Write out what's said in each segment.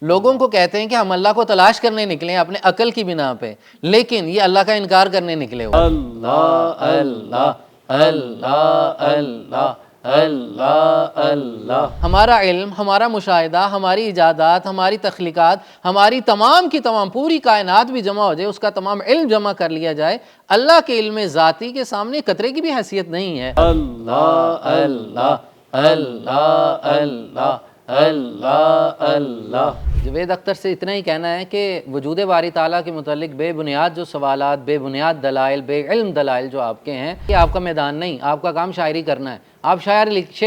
لوگوں کو کہتے ہیں کہ ہم اللہ کو تلاش کرنے نکلے ہیں اپنے عقل کی بنا پہ، لیکن یہ اللہ کا انکار کرنے نکلے ہوئے۔ اللہ اللہ اللہ اللہ اللہ اللہ۔ ہمارا علم، ہمارا مشاہدہ، ہماری ایجادات، ہماری تخلیقات، ہماری تمام کی تمام پوری کائنات بھی جمع ہو جائے، اس کا تمام علم جمع کر لیا جائے، اللہ کے علم ذاتی کے سامنے قطرے کی بھی حیثیت نہیں ہے۔ اللہ اللہ اللہ اللہ اللہ اللہ۔ جاوید اختر سے اتنا ہی کہنا ہے کہ وجود باری تعالیٰ کے متعلق بے بنیاد جو سوالات، بے بنیاد دلائل، بے علم دلائل جو آپ کے ہیں، یہ آپ کا میدان نہیں، آپ کا کام شاعری کرنا ہے۔ آپ شعر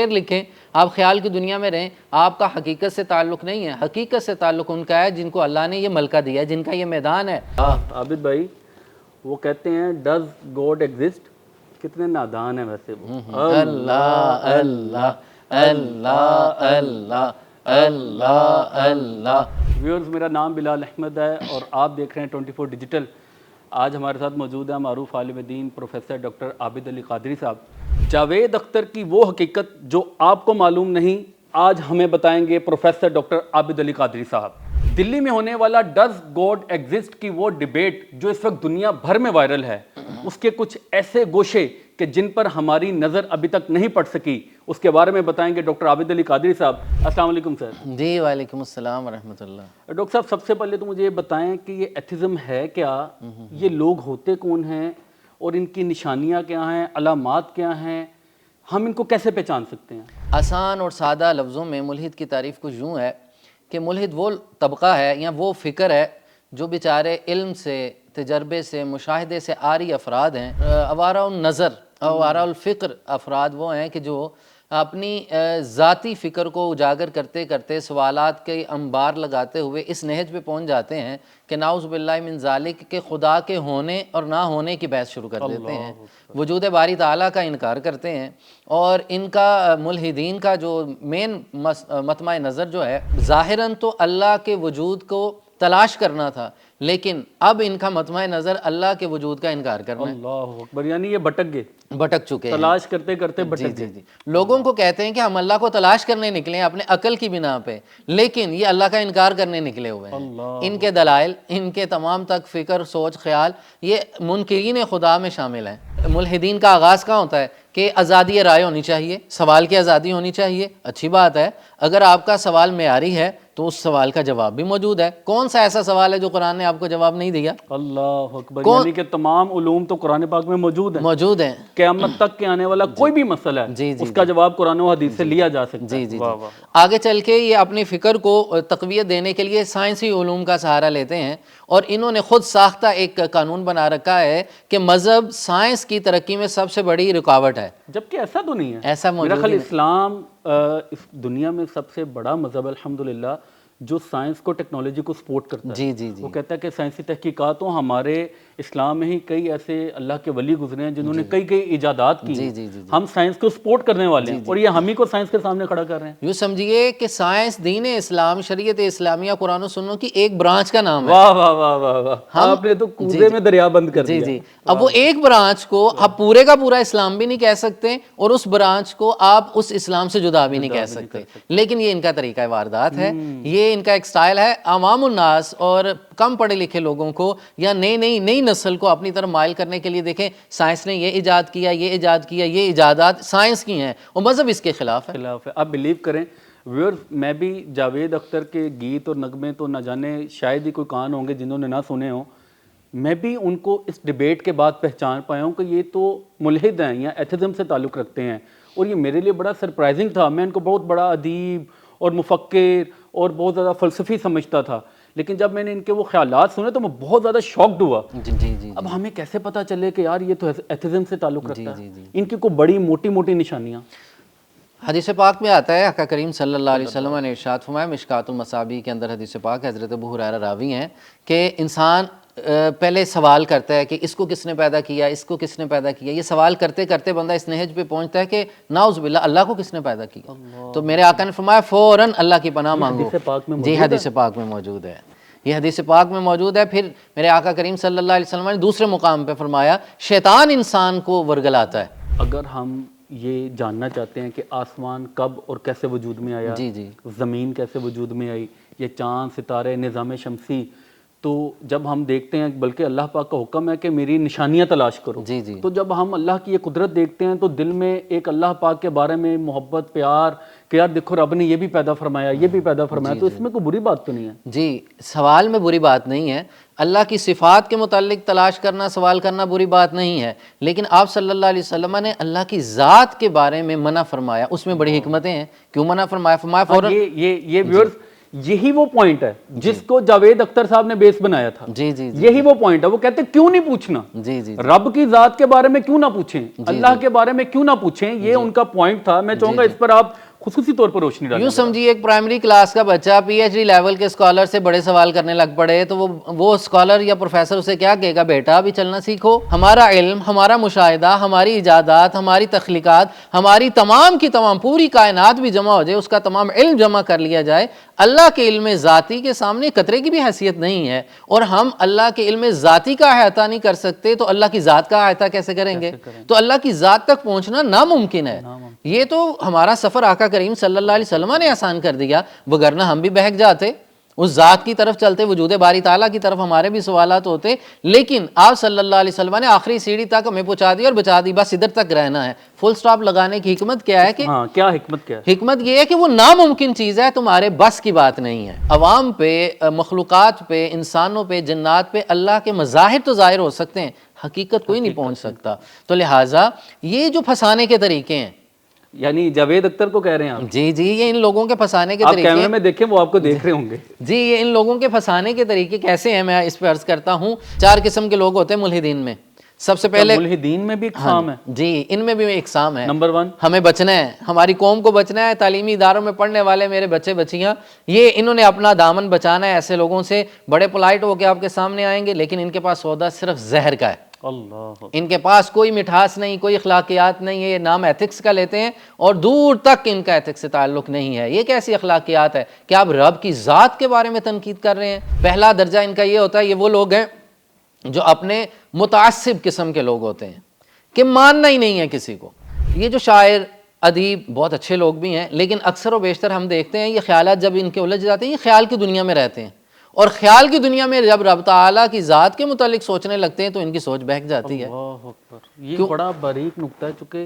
لکھیں، آپ خیال کی دنیا میں رہیں، آپ کا حقیقت سے تعلق نہیں ہے۔ حقیقت سے تعلق ان کا ہے جن کو اللہ نے یہ ملکہ دیا ہے، جن کا یہ میدان ہے۔ عابد بھائی وہ کہتے ہیں ڈز گاڈ ایگزسٹ، کتنے نادان ہیں ویسے وہ۔ اللہ اللہ اللہ اللہ اللہ اللہ۔ ویورز، میرا نام بلال احمد ہے اور آپ دیکھ رہے ہیں 24 ڈیجیٹل۔ آج ہمارے ساتھ موجود ہیں معروف عالم دین پروفیسر ڈاکٹر عابد علی قادری صاحب۔ جاوید اختر کی وہ حقیقت جو آپ کو معلوم نہیں، آج ہمیں بتائیں گے پروفیسر ڈاکٹر عابد علی قادری صاحب۔ دلی میں ہونے والا ڈز گاڈ ایگزسٹ کی وہ ڈیبیٹ جو اس وقت دنیا بھر میں وائرل ہے، اس کے کچھ ایسے گوشے کہ جن پر ہماری نظر ابھی تک نہیں پڑ سکی، اس کے بارے میں بتائیں گے ڈاکٹر عابد علی قادری صاحب۔ السلام علیکم سر۔ جی وعلیکم السلام ورحمۃ اللہ۔ ڈاکٹر صاحب، سب سے پہلے تو مجھے یہ بتائیں کہ یہ ایتھزم ہے کیا، یہ لوگ ہوتے کون ہیں، اور ان کی نشانیاں کیا ہیں، علامات کیا ہیں، ہم ان کو کیسے پہچان سکتے ہیں؟ آسان اور سادہ لفظوں میں ملحد کی تعریف کچھ یوں ہے کہ ملحد وہ طبقہ ہے یا وہ فکر ہے جو بیچارے علم سے، تجربے سے، مشاہدے سے عاری افراد ہیں۔ آوارہ النظر، آوارہ الفکر افراد وہ ہیں کہ جو اپنی ذاتی فکر کو اجاگر کرتے کرتے، سوالات کے انبار لگاتے ہوئے اس نہج پہ پہنچ جاتے ہیں کہ نعوذ باللہ من ذالک کہ خدا کے ہونے اور نہ ہونے کی بحث شروع کر دیتے ہیں، وجود باری تعالیٰ کا انکار کرتے ہیں۔ اور ان کا ملحدین کا جو مین مطمع نظر جو ہے، ظاہراً تو اللہ کے وجود کو تلاش کرنا تھا، لیکن اب ان کا مطمع نظر اللہ کے وجود کا انکار کرنا ہے۔ اللہ اکبر، یعنی یہ بھٹک گئے، بھٹک چکے ہیں، تلاش کرتے کرتے بھٹک گئے۔ جی۔ لوگوں کو کہتے ہیں کہ ہم اللہ کو تلاش کرنے نکلے ہیں اپنے عقل کی بنا پہ، لیکن یہ اللہ کا انکار کرنے نکلے ہوئے ہیں۔ ان کے دلائل، ان کے تمام تک فکر، سوچ، خیال، یہ منکرین خدا میں شامل ہیں۔ ملحدین کا آغاز کہاں ہوتا ہے کہ آزادی رائے ہونی چاہیے، سوال کی آزادی ہونی چاہیے، اچھی بات ہے۔ اگر آپ کا سوال معیاری ہے تو اس سوال کا جواب بھی موجود ہے۔ کون سا ایسا سوال ہے جو قرآن نے آپ کو جواب نہیں دیا؟ اللہ اکبر، یعنی کہ تمام علوم تو قرآن پاک میں موجود ہیں۔ قیامت تک کے آنے والا کوئی بھی مسئلہ ہے اس کا جواب قرآن و حدیث سے لیا جا سکتا ہے۔ آگے چل کے یہ اپنی فکر کو تقویت دینے کے لیے سائنسی علوم کا سہارا لیتے ہیں، اور انہوں نے خود ساختہ ایک قانون بنا رکھا ہے کہ مذہب سائنس کی ترقی میں سب سے بڑی رکاوٹ ہے، جبکہ ایسا تو نہیں ہے۔ ایسا میرا خیال موجود اسلام اس دنیا میں سب سے بڑا مذہب الحمدللہ جو سائنس کو، ٹیکنالوجی کو سپورٹ کرتا ہے۔ جی وہ کہتا ہے کہ سائنسی تحقیقات ہوں، ہمارے اسلام میں ہی کئی ایسے اللہ کے ولی گزرے ہیں جنہوں نے کئی ایجادات کی ہیں۔ ہم سائنس کو سپورٹ کرنے والے ہیں، اور یہ ہم ہی کو سائنس کے سامنے کھڑا کر رہے ہیں۔ یوں سمجھیے کہ سائنس دین اسلام، شریعت اسلامیہ، قرآن و سنت کی ایک برانچ کا نام ہے۔ واہ واہ واہ واہ واہ، آپ نے تو کوزے میں دریا بند کر دیا۔ اب وہ ایک برانچ کو آپ پورے کا پورا اسلام بھی نہیں کہہ سکتے، اور اس برانچ کو آپ اس اسلام سے جدا بھی نہیں کہہ سکتے، لیکن یہ ان کا طریقہ واردات ہے، یہ ان کا ایک سٹائل ہے۔ عوام الناس اور کم پڑھے لکھے لوگوں کو یا نئی نسل کو اپنی طرف مائل کرنے کے لیے دیکھیں سائنس نے یہ ایجاد کیا، یہ ایجاد کیا، یہ ایجادات سائنس کی ہیں، اور مذہب اس کے خلاف ہے۔ آپ بلیو کریں ویورز، میں بھی جاوید اختر کے گیت اور نغمے تو نہ جانے شاید ہی کوئی کان ہوں گے جنہوں نے نہ سنے ہوں، میں بھی ان کو اس ڈیبیٹ کے بعد پہچان پایا ہوں کہ یہ تو ملحد ہیں یا ایتھزم سے تعلق رکھتے ہیں، اور یہ میرے لیے بڑا سرپرائزنگ تھا۔ میں ان کو بہت بڑا ادیب اور مفکر اور بہت زیادہ فلسفی سمجھتا تھا، لیکن جب میں نے ان کے وہ خیالات سنے تو میں بہت زیادہ شاکڈ ہوا۔ اب ہمیں کیسے پتہ چلے کہ یار یہ تو ایتھزم سے تعلق رکھتا ہے؟ ان کی کوئی بڑی موٹی نشانیاں؟ حدیث پاک میں آتا ہے، آقا کریم صلی اللہ علیہ وسلم نے ارشاد فرمایا، مشکات المصابیح کے اندر حدیث پاک ہے، حضرت ابو ہریرہ راوی ہیں، کہ انسان پہلے سوال کرتا ہے کہ اس کو کس نے پیدا کیا، اس کو کس نے پیدا کیا۔ یہ سوال کرتے کرتے بندہ اس نہج پہ پہنچتا ہے کہ نعوذ باللہ اللہ کو کس نے پیدا کیا، تو میرے آقا نے فرمایا فوراً اللہ کی پناہ مانگو۔ جی حدیث پاک میں موجود ہے، یہ حدیث پاک میں موجود ہے۔ پھر میرے آقا کریم صلی اللہ علیہ وسلم نے دوسرے مقام پہ فرمایا شیطان انسان کو ورگلاتا ہے۔ اگر ہم یہ جاننا چاہتے ہیں کہ آسمان کب اور کیسے وجود میں آیا، زمین کیسے وجود میں آئی، یہ چاند ستارے نظام شمسی، تو جب ہم دیکھتے ہیں، بلکہ اللہ پاک کا حکم ہے کہ میری نشانیاں تلاش کرو، جی جی تو جب ہم اللہ کی یہ قدرت دیکھتے ہیں تو دل میں ایک اللہ پاک کے بارے میں محبت، پیار کہ یار دیکھو رب نے یہ بھی پیدا فرمایا، یہ بھی پیدا فرمایا، تو اس میں کوئی بری بات تو نہیں ہے؟ جی، سوال میں بری بات نہیں ہے، اللہ کی صفات کے متعلق تلاش کرنا، سوال کرنا بری بات نہیں ہے، لیکن آپ صلی اللہ علیہ وسلم نے اللہ کی ذات کے بارے میں منع فرمایا، اس میں بڑی حکمتیں ہیں۔ کیوں منع فرمایا؟ فرمایا فوراً یہ ویورز، یہی وہ پوائنٹ ہے جس کو جاوید اختر صاحب نے بیس بنایا تھا، جی جی یہی وہ پوائنٹ ہے۔ وہ کہتے ہیں کیوں نہیں پوچھنا، جی جی رب کی ذات کے بارے میں کیوں نہ پوچھیں، اللہ کے بارے میں کیوں نہ پوچھیں، یہ ان کا پوائنٹ تھا۔ میں چاہوں گا اس پر آپ خصوصی طور پر روشنی ڈالیں۔ یوں سمجھیے ایک پرائمری کلاس کا بچہ پی ایچ ڈی لیول کے اسکالر سے بڑے سوال کرنے لگ پڑے تو وہ اسکالر یا پروفیسر اسے کیا کہے گا؟ بیٹا ابھی چلنا سیکھو۔ ہمارا علم، ہمارا مشاہدہ، ہماری ایجادات، ہماری تخلیقات، ہماری تمام کی تمام پوری کائنات بھی جمع ہو جائے، اس کا تمام علم جمع کر لیا جائے، اللہ کے علم ذاتی کے سامنے قطرے کی بھی حیثیت نہیں ہے، اور ہم اللہ کے علم ذاتی کا احاطہ نہیں کر سکتے تو اللہ کی ذات کا احاطہ کیسے کریں گے؟ تو اللہ کی ذات تک پہنچنا ناممکن ہے۔ یہ تو ہمارا سفر آقا کریم صلی اللہ علیہ وسلم نے آسان کر دیا، وگرنہ ہم بھی بہک جاتے، اس ذات کی طرف چلتے، وجود باری تعالیٰ کی طرف ہمارے بھی سوالات ہوتے، لیکن آپ صلی اللہ علیہ وسلم نے آخری سیڑھی تک ہمیں پہنچا دی اور بچا دی، بس ادھر تک رہنا ہے۔ فل سٹاپ لگانے کی حکمت کیا ہے کہ کیا حکمت کیا ہے؟ حکمت یہ ہے کہ وہ ناممکن چیز ہے، تمہارے بس کی بات نہیں ہے۔ عوام پہ، مخلوقات پہ، انسانوں پہ، جنات پہ اللہ کے مظاہر تو ظاہر ہو سکتے ہیں، حقیقت کوئی نہیں پہنچ سکتا۔ تو لہٰذا یہ جو پھنسانے کے طریقے ہیں، یعنی جاوید اختر کو کہہ رہے ہیں آپ؟ جی جی، یہ ان لوگوں کے پھنسانے کے آپ طریقے کیمرے میں دیکھیں، وہ آپ کو دیکھ رہے ہوں گے۔ جی، یہ ان لوگوں کے پھنسانے کے طریقے کیسے ہیں میں اس پہ عرض کرتا ہوں۔ 4 قسم کے لوگ ہوتے ہیں ملحدین میں۔ سب سے پہلے ملحدین میں بھی اقسام ہے؟ جی، ان میں بھی ایک اقسام ہے۔ نمبر 1، ہمیں بچنا ہے، ہماری قوم کو بچنا ہے، تعلیمی اداروں میں پڑھنے والے میرے بچے بچیاں، یہ انہوں نے اپنا دامن بچانا ہے ایسے لوگوں سے۔ بڑے پولائٹ ہو کے آپ کے سامنے آئیں گے، لیکن ان کے پاس سودا صرف زہر کا ہے، اللہ، ان کے پاس کوئی مٹھاس نہیں، کوئی اخلاقیات نہیں ہے، یہ نام ایتھکس کا لیتے ہیں اور دور تک ان کا ایتھکس سے تعلق نہیں ہے۔ یہ کیسی اخلاقیات ہے کہ آپ رب کی ذات کے بارے میں تنقید کر رہے ہیں؟ پہلا درجہ ان کا یہ ہوتا ہے، یہ وہ لوگ ہیں جو اپنے متعصب قسم کے لوگ ہوتے ہیں کہ ماننا ہی نہیں ہے کسی کو۔ یہ جو شاعر، ادیب بہت اچھے لوگ بھی ہیں، لیکن اکثر و بیشتر ہم دیکھتے ہیں یہ خیالات جب ان کے الجھ جاتے ہیں، یہ خیال کی دنیا میں رہتے ہیں، اور خیال کی دنیا میں جب رب تعالیٰ کی ذات کے متعلق سوچنے لگتے ہیں تو ان کی سوچ بہک جاتی ہے۔ اللہ اکبر، یہ بڑا باریک نکتہ ہے، چونکہ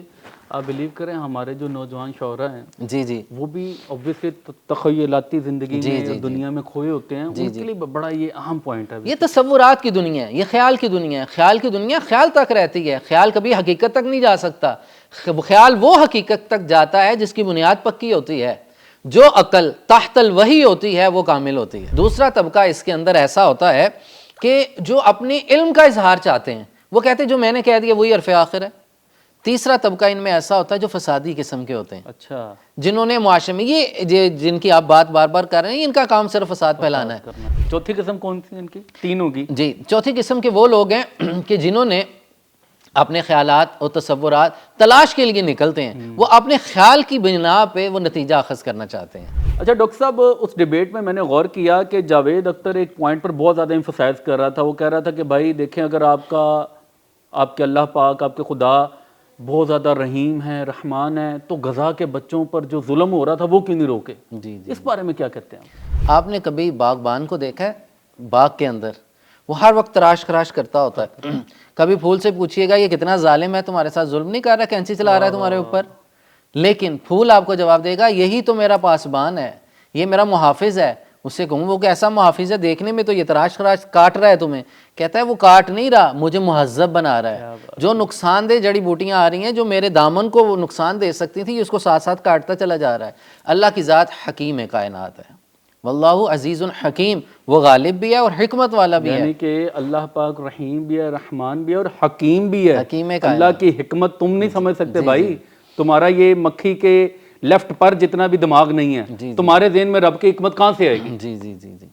آپ بلیو کریں ہمارے جو نوجوان شعراء ہیں جی جی وہ بھی obviously تخیلاتی زندگی میں دنیا میں کھوئے ہوتے ہیں، ان کے لیے بڑا یہ اہم پوائنٹ ہے۔ یہ تصورات کی دنیا ہے، یہ خیال کی دنیا ہے۔ خیال کی دنیا خیال تک رہتی ہے، خیال کبھی حقیقت تک نہیں جا سکتا۔ خیال وہ حقیقت تک جاتا ہے جس کی بنیاد پکی ہوتی ہے، جو عقل تحت الوحی ہوتی ہے وہ کامل ہوتی ہے۔ دوسرا طبقہ اس کے اندر ایسا ہوتا ہے کہ جو اپنے علم کا اظہار چاہتے ہیں، وہ کہتے ہیں جو میں نے کہہ دیا وہی عرف آخر ہے۔ تیسرا طبقہ ان میں ایسا ہوتا ہے جو فسادی قسم کے ہوتے ہیں، اچھا، جنہوں نے معاشرے میں یہ جن کی آپ بات بار بار کر رہے ہیں، ان کا کام صرف فساد پھیلانا ہے۔ چوتھی قسم کون سی ان کی؟ 3 ہوگی۔ جی، چوتھی قسم کے وہ لوگ ہیں کہ جنہوں نے اپنے خیالات اور تصورات تلاش کے لیے نکلتے ہیں، وہ اپنے خیال کی بنا پہ وہ نتیجہ اخذ کرنا چاہتے ہیں۔ اچھا ڈاکٹر صاحب، اس ڈیبیٹ میں نے غور کیا کہ جاوید اختر ایک پوائنٹ پر بہت زیادہ ایمفسائز کر رہا تھا۔ وہ کہہ رہا تھا کہ بھائی دیکھیں، اگر آپ کے اللہ پاک، آپ کے خدا بہت زیادہ رحیم ہے، رحمان ہے، تو غزہ کے بچوں پر جو ظلم ہو رہا تھا وہ کیوں نہیں روکے؟ جی جی، اس بارے میں کیا کہتے ہیں آپ نے کبھی باغبان کو دیکھا ہے؟ باغ کے اندر وہ ہر وقت تراش خراش کرتا ہوتا ہے۔ کبھی پھول سے پوچھئے گا یہ کتنا ظالم ہے، تمہارے ساتھ ظلم نہیں کر رہا، کینچی چلا رہا ہے تمہارے اوپر، لیکن پھول آپ کو جواب دے گا یہی تو میرا پاسبان ہے، یہ میرا محافظ ہے۔ اس سے کہوں وہ کیسا محافظ ہے، دیکھنے میں تو یہ تراش خراش کاٹ رہا ہے تمہیں، کہتا ہے وہ کاٹ نہیں رہا، مجھے مہذب بنا رہا ہے۔ جو نقصان دہ جڑی بوٹیاں آ رہی ہیں جو میرے دامن کو وہ نقصان دے سکتی تھیں، اس کو ساتھ ساتھ کاٹتا چلا جا رہا ہے۔ اللہ کی ذات حکیم کائنات ہے، واللہ عزیز حکیم، وہ غالب بھی ہے اور حکمت والا بھی ہے۔ یعنی کہ اللہ پاک رحیم بھی ہے، رحمان بھی ہے اور حکیم بھی ہے۔ حکیم اللہ کی حکمت تم نہیں سمجھ سکتے بھائی، تمہارا یہ مکھی کے لیفٹ پر جتنا بھی دماغ نہیں ہے، تمہارے ذہن میں رب کی حکمت کہاں سے آئے گی؟ جی جی جی جی،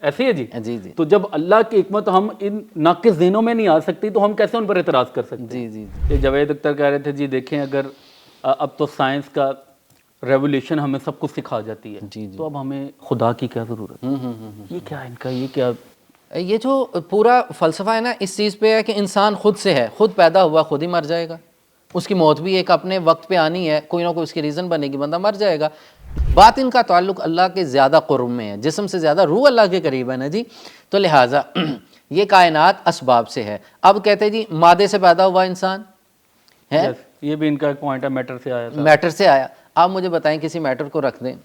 ایسے ہے جی؟ جی جی تو جب اللہ کی حکمت ہم ان ناقص ذہنوں میں نہیں آ سکتی تو ہم کیسے ان پر اعتراض کر سکتے ہیں؟ جی جی یہ جاوید اختر کہہ رہے تھے جی دیکھیں، اگر اب تو سائنس کا ریولیوشن ہمیں سب کچھ سکھا جاتی ہے، تو اب ہمیں خدا کی کیا ضرورت ہے؟ یہ کیا ان کا، یہ کیا یہ جو پورا فلسفہ ہے نا، اس چیز پہ ہے کہ انسان خود سے ہے، خود پیدا ہوا خود ہی مر جائے گا، اس کی موت بھی ایک اپنے وقت پہ آنی ہے، کوئی نہ کوئی اس کی ریزن بنے گی، بندہ مر جائے گا۔ باطن کا تعلق اللہ کے زیادہ قرب میں ہے، جسم سے زیادہ روح اللہ کے قریب ہے نا جی. تو لہٰذا یہ کائنات اسباب سے ہے. اب کہتے جی مادے سے پیدا ہوا انسان ہے، Yes, یہ بھی ان کا ایک پوائنٹ ہے، میٹر سے آیا تھا. میٹر سے آیا. آپ مجھے بتائیں کسی میٹر کو رکھ دیں،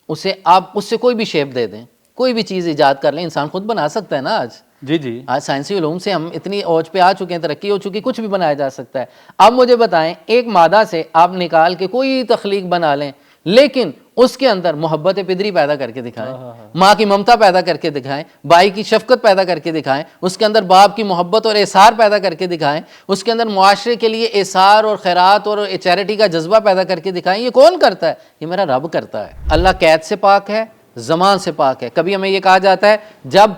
اسے آپ اس سے کوئی بھی شیپ دے دیں، کوئی بھی چیز ایجاد کر لیں، انسان خود بنا سکتا ہے نا. جی آج سائنسی علوم سے ہم اتنی اوج پہ آ چکے ہیں، ترقی ہو چکی، کچھ بھی بنایا جا سکتا ہے. اب مجھے بتائیں ایک مادہ سے آپ نکال کے کوئی تخلیق بنا لیں، لیکن اس کے اندر محبت پدری پیدا کر کے دکھائیں، ماں کی ممتا پیدا کر کے دکھائیں، بھائی کی شفقت پیدا کر کے دکھائیں، اس کے اندر باپ کی محبت اور احسار پیدا کر کے دکھائیں، اس کے اندر معاشرے کے لیے احسار اور خیرات اور چیریٹی کا جذبہ پیدا کر کے دکھائیں. یہ کون کرتا ہے؟ یہ میرا رب کرتا ہے. اللہ قید سے پاک ہے، زمان سے پاک ہے. کبھی ہمیں یہ کہا جاتا ہے جب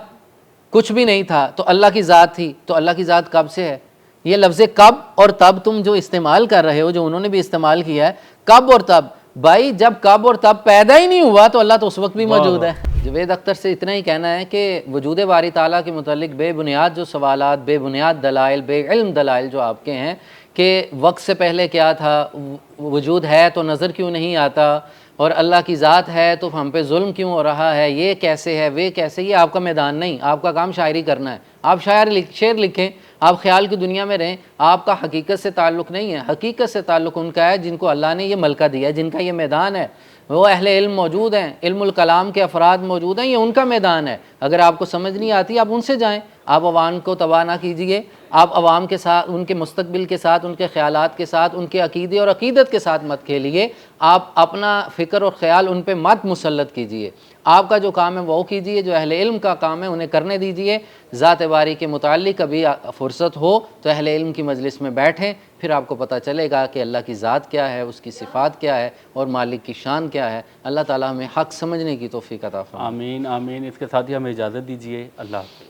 کچھ بھی نہیں تھا تو اللہ کی ذات تھی، تو اللہ کی ذات کب سے ہے؟ یہ لفظ کب اور تب تم جو استعمال کر رہے ہو، جو انہوں نے بھی استعمال کیا ہے، کب اور تب، بھائی جب کب اور تب پیدا ہی نہیں ہوا تو اللہ تو اس وقت بھی موجود ہے. جاوید اختر سے اتنا ہی کہنا ہے کہ وجود باری تعالیٰ کے متعلق بے بنیاد جو سوالات، بے بنیاد دلائل، بے علم دلائل جو آپ کے ہیں کہ وقت سے پہلے کیا تھا، وجود ہے تو نظر کیوں نہیں آتا، اور اللہ کی ذات ہے تو ہم پہ ظلم کیوں ہو رہا ہے، یہ کیسے ہے، وہ کیسے، یہ آپ کا میدان نہیں. آپ کا کام شاعری کرنا ہے. آپ شعر لکھیں، آپ خیال کی دنیا میں رہیں. آپ کا حقیقت سے تعلق نہیں ہے. حقیقت سے تعلق ان کا ہے جن کو اللہ نے یہ ملکہ دیا ہے، جن کا یہ میدان ہے. وہ اہل علم موجود ہیں، علم الکلام کے افراد موجود ہیں، یہ ان کا میدان ہے. اگر آپ کو سمجھ نہیں آتی آپ ان سے جائیں. آپ عوام کو تباہ نہ کیجئے. آپ عوام کے ساتھ، ان کے مستقبل کے ساتھ، ان کے خیالات کے ساتھ، ان کے عقیدے اور عقیدت کے ساتھ مت کھیلیے. آپ اپنا فکر اور خیال ان پہ مت مسلط کیجئے. آپ کا جو کام ہے وہ کیجئے، جو اہل علم کا کام ہے انہیں کرنے دیجئے. ذات باری کے متعلق کبھی فرصت ہو تو اہل علم کی مجلس میں بیٹھیں، پھر آپ کو پتہ چلے گا کہ اللہ کی ذات کیا ہے، اس کی صفات کیا ہے، اور مالک کی شان کیا ہے. اللہ تعالیٰ ہمیں حق سمجھنے کی توفیق عطا فرمائے. آمین آمین. اس کے ساتھ ہی ہمیں اجازت دیجیے. اللہ حافظ.